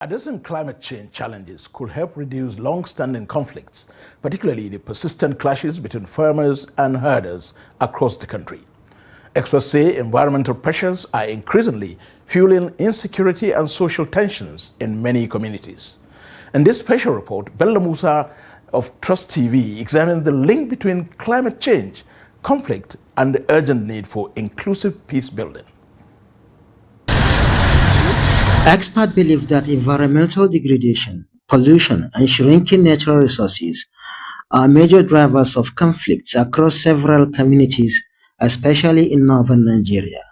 Addressing climate change challenges could help reduce long-standing conflicts, particularly the persistent clashes between farmers and herders across the country. Experts say environmental pressures are increasingly fueling insecurity and social tensions in many communities. In this special report, BELLO MUSA of Trust TV examines the link between climate change, conflict, and the urgent need for inclusive peace building. Experts believe that environmental degradation, pollution, and shrinking natural resources are major drivers of conflicts across several communities, especially in northern Nigeria.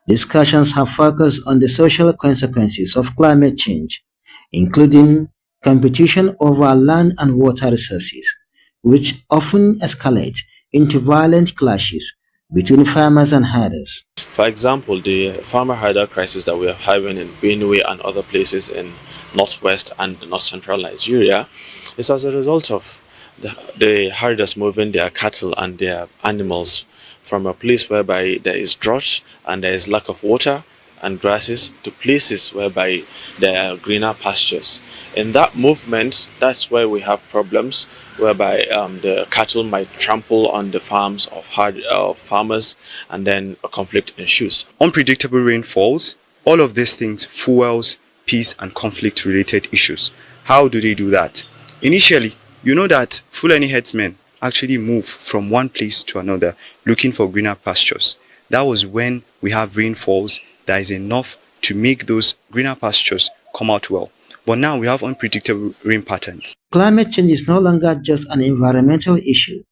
Discussions have focused on the social consequences of climate change, including competition over land and water resources, which often escalate into violent clashes between farmers and herders. For example, the farmer-herder crisis that we are having in Benue and other places in northwest and north-central Nigeria is as a result of the herders moving their cattle and their animals from a place whereby there is drought and there is lack of water and grasses to places whereby there are greener pastures. In that movement, that's where we have problems whereby the cattle might trample on the farms of farmers, and then a conflict ensues. Unpredictable rainfalls, all of these things fuels peace and conflict related issues. How do they do that? Initially, you know that Fulani herdsmen actually move from one place to another looking for greener pastures. That was when we have rainfalls that is enough to make those greener pastures come out well. But now we have unpredictable rain patterns. Climate change is no longer just an environmental issue.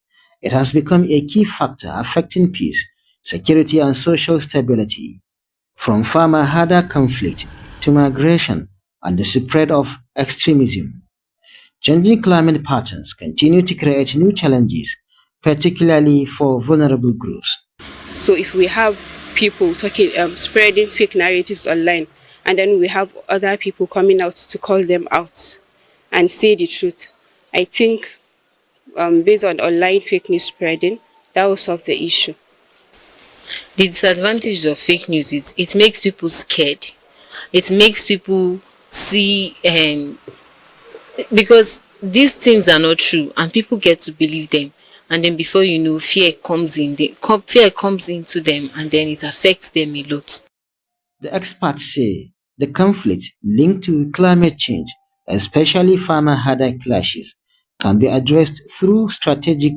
It has become a key factor affecting peace, security, and social stability. From farmer-herder conflict to migration and the spread of extremism, changing climate patterns continue to create new challenges, particularly for vulnerable groups. So if we have people spreading fake narratives online, and then we have other people coming out to call them out and say the truth, I think based on online fake news spreading, that will solve the issue. The disadvantage of fake news is it makes people scared. It makes people see, because these things are not true and people get to believe them. And then before you know, fear comes into them, and then it affects them a lot. The experts say the conflict linked to climate change, especially farmer-herder clashes, can be addressed through strategic,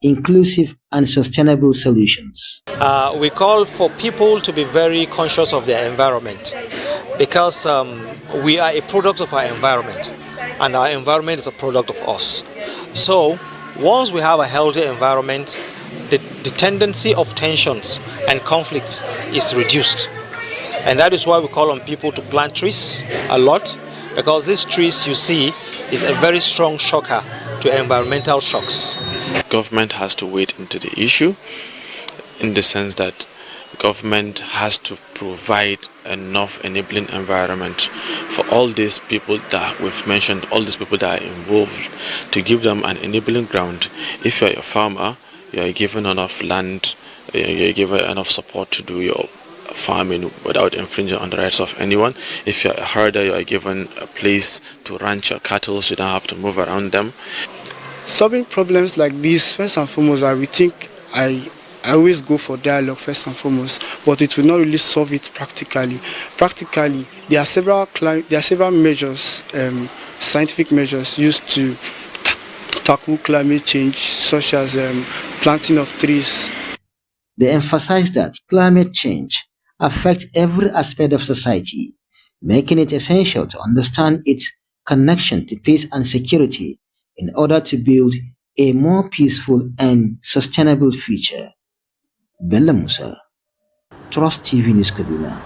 inclusive, and sustainable solutions. We call for people to be very conscious of their environment, because we are a product of our environment, and our environment is a product of us. So once we have a healthy environment, the tendency of tensions and conflict is reduced. And that is why we call on people to plant trees a lot, because these trees you see is a very strong shocker to environmental shocks. Government has to wade into the issue in the sense that government has to provide enough enabling environment for all these people that we've mentioned, all these people that are involved, to give them an enabling ground. If you're a farmer, you're given enough land, you're given enough support to do your farming without infringing on the rights of anyone. If you're a herder, you are given a place to ranch your cattle so you don't have to move around them. Solving problems like this, first and foremost, I always go for dialogue first and foremost, but it will not really solve it practically. Practically, there are several measures, scientific measures used to tackle climate change, such as planting of trees. They emphasize that climate change affects every aspect of society, making it essential to understand its connection to peace and security in order to build a more peaceful and sustainable future. BELLO MUSA, Trust TV News Kaduna.